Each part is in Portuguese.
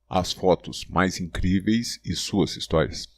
As fotos mais incríveis e suas histórias.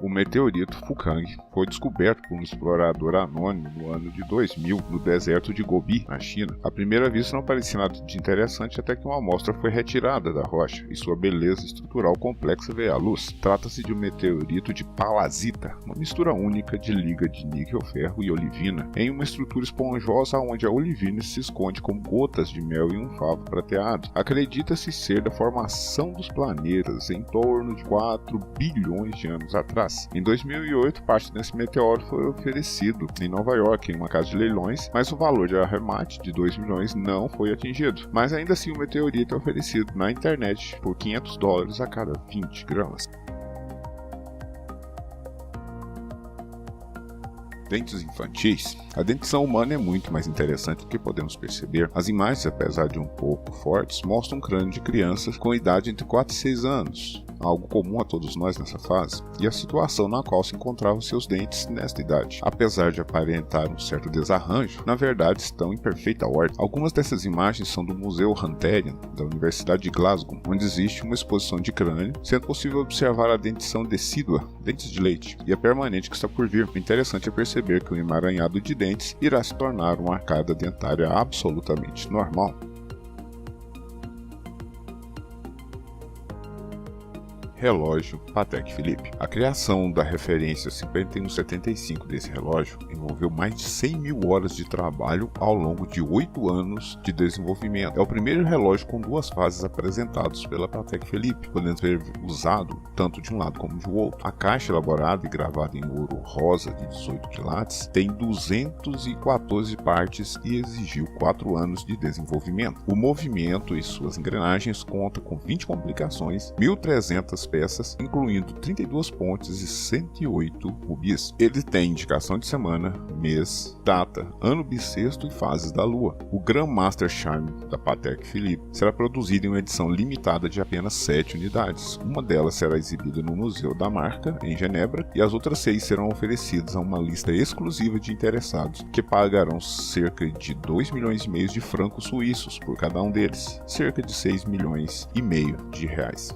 O meteorito Fukang foi descoberto por um explorador anônimo no ano de 2000 no deserto de Gobi, na China. À primeira vista não parecia nada de interessante até que uma amostra foi retirada da rocha e sua beleza estrutural complexa veio à luz. Trata-se de um meteorito de palazita, uma mistura única de liga de níquel, ferro e olivina, em uma estrutura esponjosa onde a olivina se esconde como gotas de mel em um favo prateado. Acredita-se ser da formação dos planetas em torno de 4 bilhões de anos atrás. Em 2008, parte desse meteoro foi oferecido em Nova York, em uma casa de leilões, mas o valor de arremate de 2 milhões não foi atingido. Mas ainda assim o meteorito é oferecido na internet por $500 a cada 20 gramas. Dentes infantis. A dentição humana é muito mais interessante do que podemos perceber. As imagens, apesar de um pouco fortes, mostram um crânio de crianças com idade entre 4 e 6 anos, algo comum a todos nós nessa fase, e a situação na qual se encontravam seus dentes nesta idade. Apesar de aparentar um certo desarranjo, na verdade estão em perfeita ordem. Algumas dessas imagens são do Museu Hunterian, da Universidade de Glasgow, onde existe uma exposição de crânio, sendo possível observar a dentição decídua, dentes de leite, e a permanente que está por vir. O interessante é perceber que o emaranhado de dentes irá se tornar uma arcada dentária absolutamente normal. Relógio Patek Philippe. A criação da referência 5175 desse relógio envolveu mais de 100 mil horas de trabalho ao longo de 8 anos de desenvolvimento. É o primeiro relógio com 2 fases apresentados pela Patek Philippe, podendo ser usado tanto de um lado como de outro. A caixa, elaborada e gravada em ouro rosa de 18 quilates, tem 214 partes e exigiu 4 anos de desenvolvimento. O movimento e suas engrenagens conta com 20 complicações, 1.300 peças, incluindo 32 pontes e 108 rubis. Ele tem indicação de semana, mês, data, ano bissexto e fases da lua. O Grandmaster Charme da Patek Philippe será produzido em uma edição limitada de apenas 7 unidades. Uma delas será exibida no Museu da Marca, em Genebra, e as outras 6 serão oferecidas a uma lista exclusiva de interessados, que pagarão cerca de 2 milhões e meio de francos suíços por cada um deles, cerca de 6 milhões e meio de reais.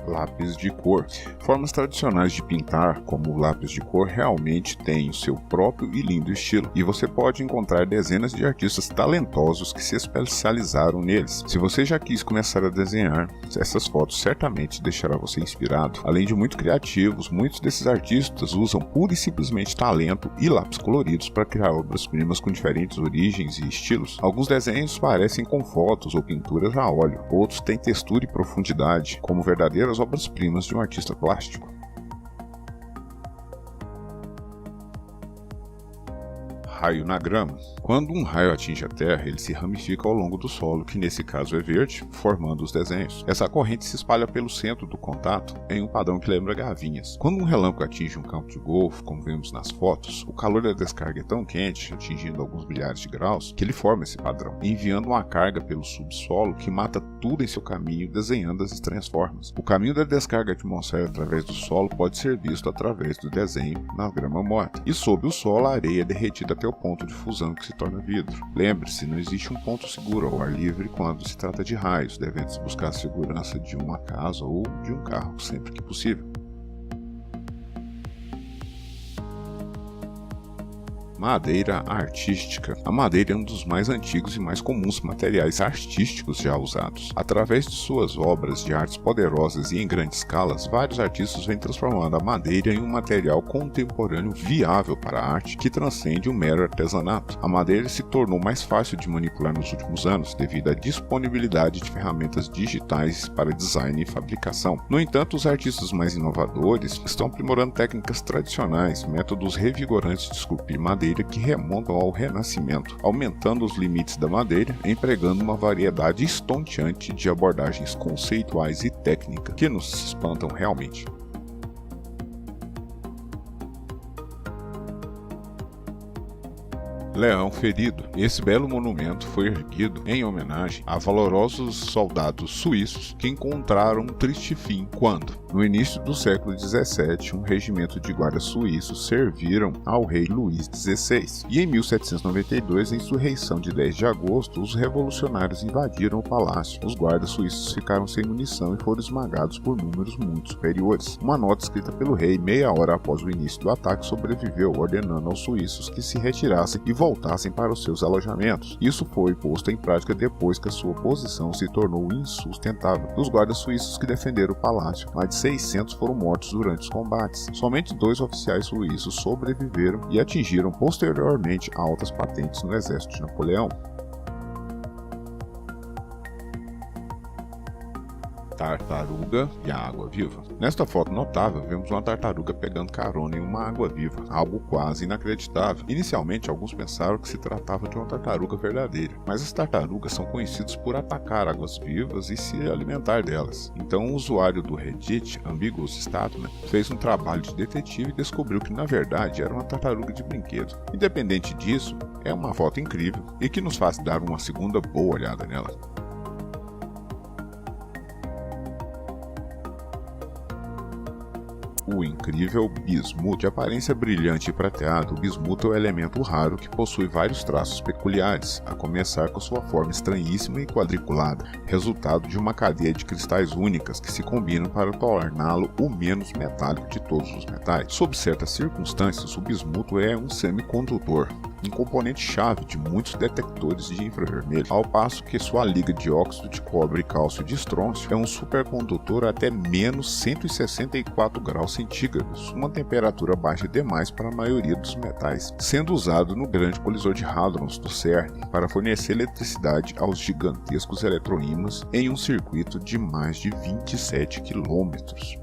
Lápis de cor. Formas tradicionais de pintar, como o lápis de cor, realmente têm o seu próprio e lindo estilo, e você pode encontrar dezenas de artistas talentosos que se especializaram neles. Se você já quis começar a desenhar, essas fotos certamente deixará você inspirado. Além de muito criativos, muitos desses artistas usam pura e simplesmente talento e lápis coloridos para criar obras-primas com diferentes origens e estilos. Alguns desenhos parecem com fotos ou pinturas a óleo, outros têm textura e profundidade, como verdadeiras obras-primas de um artista plástico. Raio na grama. Quando um raio atinge a Terra, ele se ramifica ao longo do solo, que nesse caso é verde, formando os desenhos. Essa corrente se espalha pelo centro do contato em um padrão que lembra gavinhas. Quando um relâmpago atinge um campo de golfe, como vemos nas fotos, o calor da descarga é tão quente, atingindo alguns milhares de graus, que ele forma esse padrão, enviando uma carga pelo subsolo que mata tudo em seu caminho, desenhando as estranhas formas. O caminho da descarga atmosférica através do solo pode ser visto através do desenho na grama morta. E sob o solo, a areia é derretida até o ponto de fusão que se torna vidro. Lembre-se, não existe um ponto seguro ao ar livre quando se trata de raios, devendo-se buscar a segurança de uma casa ou de um carro sempre que possível. Madeira artística. A madeira é um dos mais antigos e mais comuns materiais artísticos já usados. Através de suas obras de artes poderosas e em grandes escalas, vários artistas vêm transformando a madeira em um material contemporâneo viável para a arte que transcende o mero artesanato. A madeira se tornou mais fácil de manipular nos últimos anos devido à disponibilidade de ferramentas digitais para design e fabricação. No entanto, os artistas mais inovadores estão aprimorando técnicas tradicionais, métodos revigorantes de esculpir madeira que remontam ao Renascimento, aumentando os limites da madeira, empregando uma variedade estonteante de abordagens conceituais e técnicas que nos espantam realmente. Leão Ferido. Esse belo monumento foi erguido em homenagem a valorosos soldados suíços que encontraram um triste fim quando, no início do século XVII, um regimento de guardas suíços serviram ao rei Luís XVI. E em 1792, a insurreição de 10 de agosto, os revolucionários invadiram o palácio. Os guardas suíços ficaram sem munição e foram esmagados por números muito superiores. Uma nota escrita pelo rei meia hora após o início do ataque sobreviveu, ordenando aos suíços que se retirassem e voltassem para os seus alojamentos. Isso foi posto em prática depois que a sua posição se tornou insustentável. Dos guardas suíços que defenderam o palácio, mais de 600 foram mortos durante os combates. Somente 2 oficiais suíços sobreviveram e atingiram posteriormente altas patentes no exército de Napoleão. Tartaruga e a água-viva. Nesta foto notável, vemos uma tartaruga pegando carona em uma água-viva, algo quase inacreditável. Inicialmente, alguns pensaram que se tratava de uma tartaruga verdadeira, mas as tartarugas são conhecidas por atacar águas-vivas e se alimentar delas. Então, o usuário do Reddit, Ambiguous Statman, fez um trabalho de detetive e descobriu que, na verdade, era uma tartaruga de brinquedo. Independente disso, é uma foto incrível e que nos faz dar uma segunda boa olhada nela. O incrível bismuto. De aparência brilhante e prateado, o bismuto é um elemento raro que possui vários traços peculiares, a começar com sua forma estranhíssima e quadriculada, resultado de uma cadeia de cristais únicas que se combinam para torná-lo o menos metálico de todos os metais. Sob certas circunstâncias, o bismuto é um semicondutor, um componente-chave de muitos detectores de infravermelho, ao passo que sua liga de óxido de cobre e cálcio de estrôncio é um supercondutor até menos 164 graus centígrados, uma temperatura baixa demais para a maioria dos metais, sendo usado no grande colisor de hadrons do CERN para fornecer eletricidade aos gigantescos eletroímãs em um circuito de mais de 27 quilômetros.